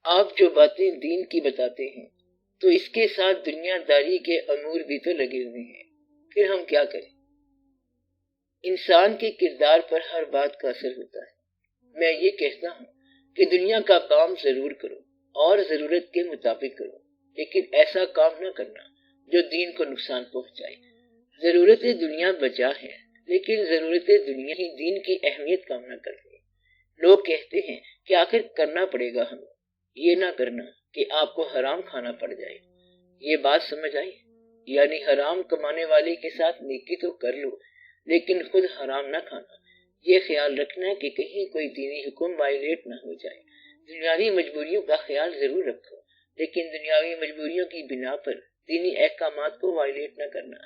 آپ جو باتیں دین کی بتاتے ہیں تو اس کے ساتھ دنیا داری کے امور بھی تو لگے ہوئے ہیں، پھر ہم کیا کریں؟ انسان کے کردار پر ہر بات کا اثر ہوتا ہے۔ میں یہ کہتا ہوں کہ دنیا کا کام ضرور کرو اور ضرورت کے مطابق کرو، لیکن ایسا کام نہ کرنا جو دین کو نقصان پہنچائے۔ ضرورت دنیا بجا ہے، لیکن ضرورت دنیا ہی دین کی اہمیت کم نہ کرتے۔ لوگ کہتے ہیں کہ آخر کرنا پڑے گا ہمیں، یہ نہ کرنا کہ آپ کو حرام کھانا پڑ جائے۔ یہ بات سمجھ آئی؟ یعنی حرام کمانے والے کے ساتھ نیکی تو کر لو، لیکن خود حرام نہ کھانا۔ یہ خیال رکھنا کہ کہیں کوئی دینی حکم وائلیٹ نہ ہو جائے۔ دنیاوی مجبوریوں کا خیال ضرور رکھو، لیکن دنیاوی مجبوریوں کی بنا پر دینی احکامات کو وائلیٹ نہ کرنا۔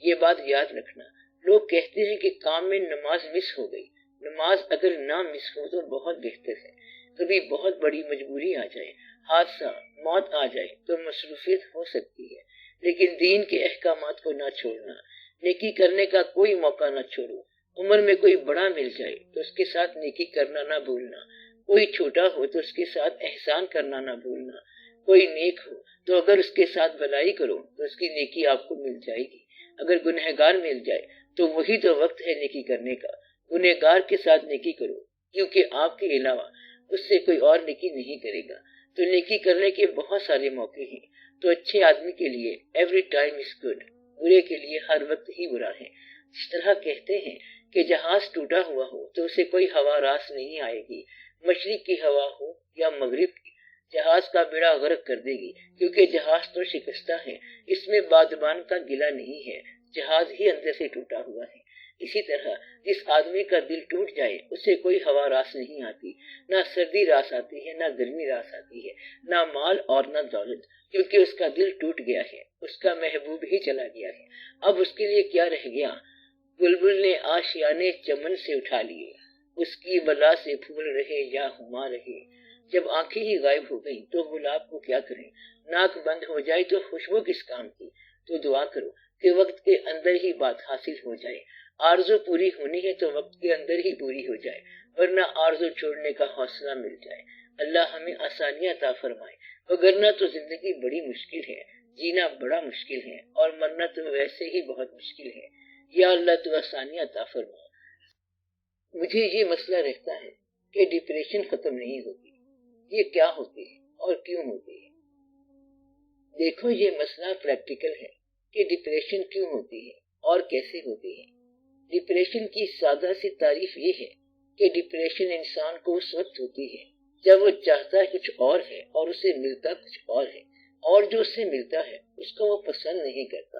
یہ بات یاد رکھنا۔ لوگ کہتے ہیں کہ کام میں نماز مس ہو گئی۔ نماز اگر نہ مس ہو تو بہت بہتر ہے۔ کبھی بہت بڑی مجبوری آ جائے، حادثہ، موت آ جائے تو مصروفیت ہو سکتی ہے، لیکن دین کے احکامات کو نہ چھوڑنا۔ نیکی کرنے کا کوئی موقع نہ چھوڑو۔ عمر میں کوئی بڑا مل جائے تو اس کے ساتھ نیکی کرنا نہ بھولنا۔ کوئی چھوٹا ہو تو اس کے ساتھ احسان کرنا نہ بھولنا۔ کوئی نیک ہو تو اگر اس کے ساتھ بھلائی کرو تو اس کی نیکی آپ کو مل جائے گی۔ اگر گنہگار مل جائے تو وہی تو وقت ہے نیکی کرنے کا۔ گنہگار کے ساتھ نیکی کرو، کیونکہ آپ کے علاوہ اس سے کوئی اور نیکی نہیں کرے گا۔ تو نیکی کرنے کے بہت سارے موقع ہیں۔ تو اچھے آدمی کے لیے ایوری ٹائم از گڈ، برے کے لیے ہر وقت ہی برا ہے۔ اس طرح کہتے ہیں کہ جہاز ٹوٹا ہوا ہو تو اسے کوئی ہوا راس نہیں آئے گی، مشرق کی ہوا ہو یا مغرب کی، جہاز کا بیڑا غرق کر دے گی، کیونکہ جہاز تو شکستہ ہے، اس میں بادبان کا گلہ نہیں ہے، جہاز ہی اندر سے ٹوٹا ہوا ہے۔ اسی طرح جس آدمی کا دل ٹوٹ جائے اسے کوئی ہوا راس نہیں آتی، نہ سردی راس آتی ہے، نہ گرمی راس آتی ہے، نہ مال اور نہ دولت، کیونکہ اس کا دل ٹوٹ گیا ہے، اس کا محبوب ہی چلا گیا ہے۔ اب اس کے لیے کیا رہ گیا؟ بلبل نے آشیانے چمن سے اٹھا لیے، اس کی بلا سے پھول رہے یا ہما رہے۔ جب آنکھیں ہی غائب ہو گئیں تو گلاب کو کیا کریں؟ ناک بند ہو جائے تو خوشبو کس کام کی؟ تو دعا کرو کہ وقت کے اندر ہی بات حاصل ہو جائے۔ آرزو پوری ہونی ہے تو وقت کے اندر ہی پوری ہو جائے، ورنہ آرزو چھوڑنے کا حوصلہ مل جائے۔ اللہ ہمیں آسانیاں عطا فرمائے، وگرنہ تو زندگی بڑی مشکل ہے، جینا بڑا مشکل ہے، اور مرنا تو ویسے ہی بہت مشکل ہے۔ یا اللہ تو آسانیاں عطا فرما۔ مجھے یہ مسئلہ رہتا ہے کہ ڈپریشن ختم نہیں ہوتی، یہ کیا ہوتی ہے اور کیوں ہوتی ہے؟ دیکھو، یہ مسئلہ پریکٹیکل ہے کہ ڈپریشن کیوں ہوتی ہے اور کیسے ہوتی ہے۔ ڈپریشن کی سادہ سی تعریف یہ ہے کہ ڈپریشن انسان کو اس وقت ہوتی ہے جب وہ چاہتا ہے کچھ اور ہے اور اسے ملتا کچھ اور ہے، اور جو اسے ملتا ہے اس کو وہ پسند نہیں کرتا۔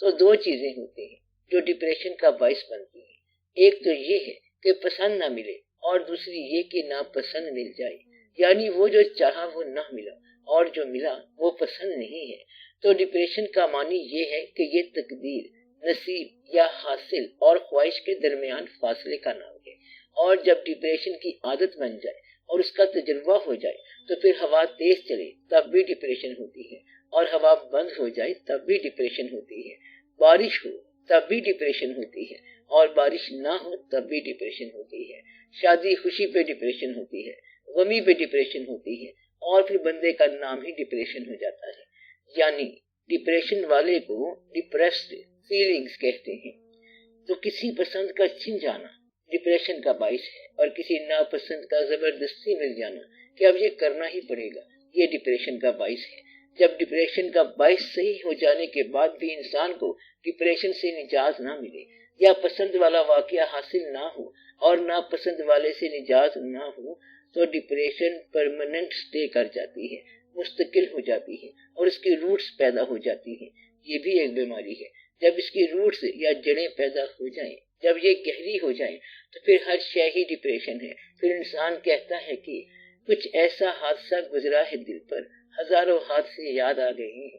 تو دو چیزیں ہوتی ہیں جو ڈپریشن کا باعث بنتی ہیں، ایک تو یہ ہے کہ پسند نہ ملے، اور دوسری یہ کہ ناپسند مل جائے، یعنی وہ جو چاہا وہ نہ ملا اور جو ملا وہ پسند نہیں ہے۔ تو ڈپریشن کا معنی یہ ہے کہ یہ تقدیر، نصیب یا حاصل اور خواہش کے درمیان فاصلے کا نام ہے۔ اور جب ڈپریشن کی عادت بن جائے اور اس کا تجربہ ہو جائے تو پھر ہوا تیز چلے تب بھی ڈپریشن ہوتی ہے، اور ہوا بند ہو جائے تب بھی ڈپریشن ہوتی ہے۔ بارش ہو تب بھی ڈپریشن ہوتی ہے، اور بارش نہ ہو تب بھی ڈپریشن ہوتی ہے۔ شادی خوشی پہ ڈپریشن ہوتی ہے، غمی پہ ڈپریشن ہوتی ہے، اور پھر بندے کا نام ہی ڈپریشن ہو جاتا ہے۔ یعنی ڈپریشن والے کو ڈپریسڈ فیلنگز کہتے ہیں۔ تو کسی پسند کا چھن جانا ڈپریشن کا باعث ہے، اور کسی ناپسند کا زبردستی مل جانا کہ اب یہ کرنا ہی پڑے گا، یہ ڈپریشن کا باعث ہے۔ جب ڈپریشن کا باعث صحیح ہو جانے کے بعد بھی انسان کو ڈپریشن سے نجات نہ ملے، یا پسند والا واقعہ حاصل نہ ہو اور ناپسند والے سے نجات نہ ہو، تو ڈپریشن پرماننٹ سٹے کر جاتی ہے، مستقل ہو جاتی ہے، اور اس کی روٹس پیدا ہو جاتی ہیں۔ یہ بھی ایک بیماری ہے۔ جب اس کی روٹس یا جڑیں پیدا ہو جائیں، جب یہ گہری ہو جائیں، تو پھر ہر شے ہی ڈپریشن ہے۔ پھر انسان کہتا ہے کہ کچھ ایسا حادثہ گزرا ہے دل پر، ہزاروں حادثے یاد آ گئے ہیں۔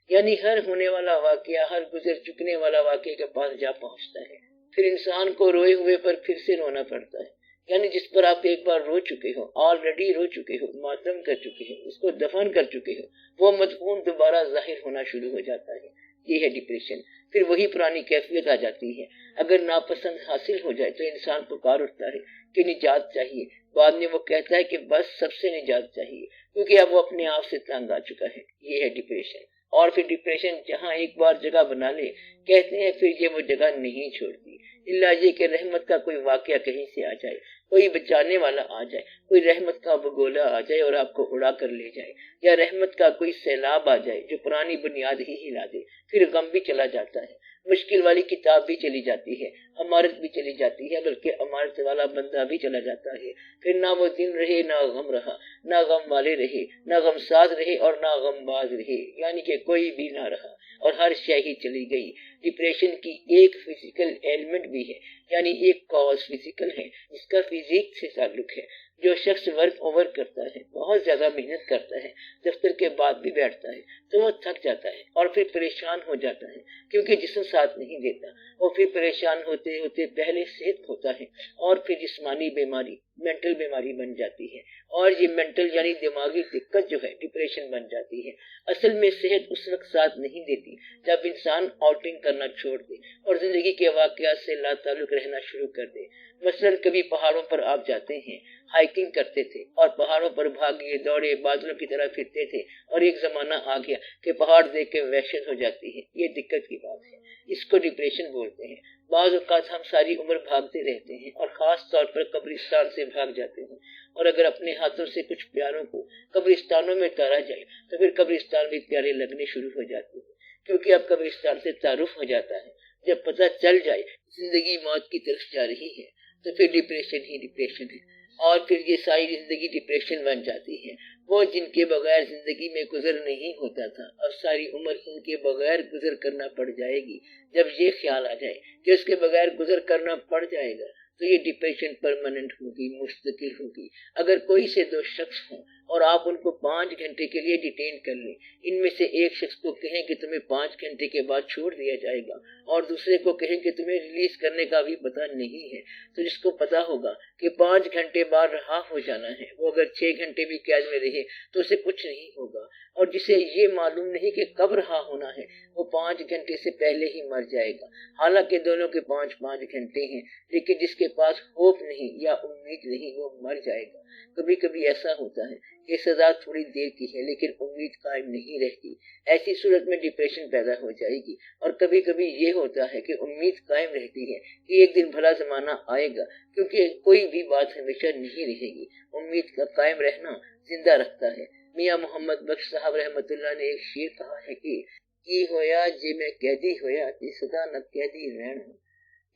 یعنی ہر ہونے والا واقعہ، ہر گزر چکنے والا واقعے کے پاس جا پہنچتا ہے۔ پھر انسان کو روئے ہوئے پر پھر سے رونا پڑتا ہے۔ یعنی جس پر آپ ایک بار رو چکے ہو، آلریڈی رو چکے ہو، ماتم کر چکے ہو، اس کو دفن کر چکے ہو، وہ مدفون دوبارہ ظاہر ہونا شروع ہو جاتا ہے۔ یہ ہے ڈپریشن۔ پھر وہی پرانی کیفیت آ جاتی ہے۔ اگر ناپسند حاصل ہو جائے تو انسان پکار اٹھتا ہے کہ نجات چاہیے، بعد میں وہ کہتا ہے کہ بس سب سے نجات چاہیے، کیونکہ اب وہ اپنے آپ سے تنگ آ چکا ہے۔ یہ ہے ڈپریشن۔ اور پھر ڈپریشن جہاں ایک بار جگہ بنا لے، کہتے ہیں پھر یہ وہ جگہ نہیں چھوڑتی، الا یہ کہ رحمت کا کوئی واقعہ کہیں سے آ جائے، کوئی بچانے والا آ جائے، کوئی رحمت کا بگولا آ جائے اور آپ کو اڑا کر لے جائے، یا رحمت کا کوئی سیلاب آ جائے جو پرانی بنیاد ہی ہلا دے، پھر غم بھی چلا جاتا ہے، مشکل والی کتاب بھی چلی جاتی ہے، عمارت بھی چلی جاتی ہے، بلکہ عمارت والا بندہ بھی چلا جاتا ہے، پھر نہ وہ دن رہے نہ غم رہا، نہ غم والے رہے، نہ غم ساز رہے اور نہ غم باز رہے، یعنی کہ کوئی بھی نہ رہا اور ہر شے ہی چلی گئی۔ ڈپریشن کی ایک فزیکل ایلیمنٹ بھی ہے، یعنی ایک کاز فزیکل ہے جس کا فزیک سے تعلق ہے۔ جو شخص ورک اوور کرتا ہے، بہت زیادہ محنت کرتا ہے، دفتر کے بعد بھی بیٹھتا ہے تو وہ تھک جاتا ہے اور پھر پریشان ہو جاتا ہے، کیونکہ جسم ساتھ نہیں دیتا۔ وہ پھر پریشان ہوتے ہوتے پہلے صحت کھوتا ہے اور پھر جسمانی بیماری، مینٹل بیماری بن جاتی ہے، اور یہ مینٹل یعنی دماغی دقت جو ہے ڈپریشن بن جاتی ہے۔ اصل میں صحت اس وقت ساتھ نہیں دیتی جب انسان آؤٹنگ کرنا چھوڑ دے اور زندگی کے واقعات سے لا تعلق رہنا شروع کر دے۔ مثلاً کبھی پہاڑوں پر آپ جاتے ہیں، ہائیکنگ کرتے تھے اور پہاڑوں پر بھاگے دوڑے بادلوں کی طرح پھرتے تھے، اور ایک زمانہ آ گیا کہ پہاڑ دیکھ کے وحشت ہو جاتی ہے۔ یہ دقت کی بات ہے، اس کو ڈپریشن بولتے ہیں۔ بعض اوقات ہم ساری عمر بھاگتے رہتے ہیں اور خاص طور پر قبرستان سے بھاگ جاتے ہیں، اور اگر اپنے ہاتھوں سے کچھ پیاروں کو قبرستانوں میں اتارا جائے تو پھر قبرستان بھی پیارے لگنے شروع ہو جاتے ہیں، کیونکہ اب قبرستان سے تعارف ہو جاتا ہے۔ جب پتہ چل جائے زندگی موت کی طرف جا رہی ہے تو پھر ڈپریشن ہی ڈپریشن ہے، اور پھر یہ ساری زندگی ڈپریشن بن جاتی ہے۔ وہ جن کے بغیر زندگی میں گزر نہیں ہوتا تھا، اب ساری عمر ان کے بغیر گزر کرنا پڑ جائے گی۔ جب یہ خیال آ جائے کہ اس کے بغیر گزر کرنا پڑ جائے گا تو یہ ڈپریشن پرماننٹ ہوگی، مستقل ہوگی۔ اگر کوئی سے دو شخص ہوں اور آپ ان کو 5 گھنٹے کے لیے ڈیٹین کر لیں، ان میں سے ایک شخص کو کہیں کہ تمہیں 5 گھنٹے کے بعد چھوڑ دیا جائے گا، اور دوسرے کو کہیں کہ تمہیں ریلیز کرنے کا بھی پتہ نہیں ہے، تو جس کو پتہ ہوگا کہ 5 گھنٹے بعد رہا ہو جانا ہے، وہ اگر 6 گھنٹے بھی قید میں رہے تو اسے کچھ نہیں ہوگا، اور جسے یہ معلوم نہیں کہ کب رہا ہونا ہے، وہ 5 گھنٹے سے پہلے ہی مر جائے گا۔ حالانکہ دونوں کے 5 گھنٹے ہیں، لیکن جس کے پاس ہوپ نہیں یا امید نہیں وہ مر جائے گا۔ کبھی کبھی ایسا ہوتا ہے کہ سزا تھوڑی دیر کی ہے لیکن امید قائم نہیں رہتی، ایسی صورت میں ڈپریشن پیدا ہو جائے گی۔ اور کبھی کبھی یہ ہوتا ہے کہ امید قائم رہتی ہے کہ ایک دن بھلا زمانہ آئے گا، کیونکہ کوئی بھی بات ہمیشہ نہیں رہے گی۔ امید کا قائم رہنا زندہ رکھتا ہے۔ میاں محمد بخش صاحب رحمۃ اللہ نے ایک شعر کہا ہے کہ کی ہویا جے میں قیدی ہویا تے سدا نہ قیدی رہنا،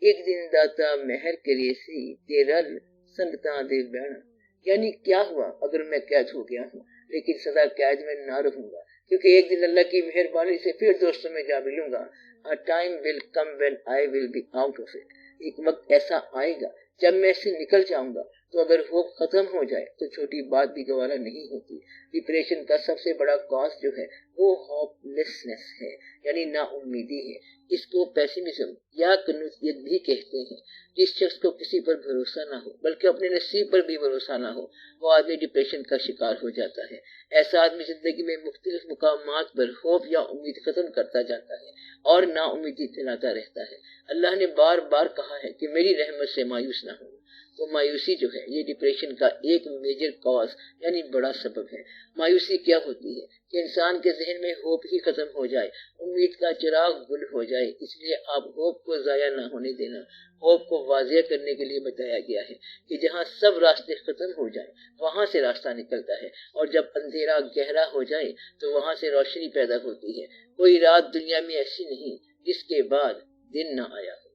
ایک دن داتا مہر کرے سی تے رل سنگتاں دے بہنا، یعنی کیا ہوا اگر میں قید ہو گیا ہوں لیکن سدا قید میں نہ رہوں گا، کیونکہ ایک دن اللہ کی مہربانی سے پھر دوستوں میں جا ملوں گا۔ A time will come when I will be out of it، ایک وقت ایسا آئے گا جب میں اس سے نکل جاؤں گا۔ تو اگر ہوپ ختم ہو جائے تو چھوٹی بات بھی گوارا نہیں ہوتی۔ ڈپریشن کا سب سے بڑا کاز جو ہے وہ ہوپ لیسنس ہے، یعنی نا امیدی ہے۔ اس کو پیسیمزم یا کنوزیت بھی کہتے ہیں۔ جس شخص کو کسی پر بھروسہ نہ ہو بلکہ اپنے نصیب پر بھی بھروسہ نہ ہو، وہ آدمی ڈپریشن کا شکار ہو جاتا ہے۔ ایسا آدمی زندگی میں مختلف مقامات پر ہوپ یا امید ختم کرتا جاتا ہے اور نا امیدی پھیلاتا رہتا ہے۔ اللہ نے بار بار کہا ہے کہ میری رحمت سے مایوس نہ ہو۔ تو مایوسی جو ہے یہ ڈپریشن کا ایک میجر کاز یعنی بڑا سبب ہے۔ مایوسی کیا ہوتی ہے کہ انسان کے ذہن میں ہوپ ہی ختم ہو جائے، امید کا چراغ گل ہو جائے۔ اس لیے آپ ہوپ کو ضائع نہ ہونے دینا۔ ہوپ کو واضح کرنے کے لیے بتایا گیا ہے کہ جہاں سب راستے ختم ہو جائیں وہاں سے راستہ نکلتا ہے، اور جب اندھیرا گہرا ہو جائے تو وہاں سے روشنی پیدا ہوتی ہے۔ کوئی رات دنیا میں ایسی نہیں جس کے بعد دن نہ آیا ہو۔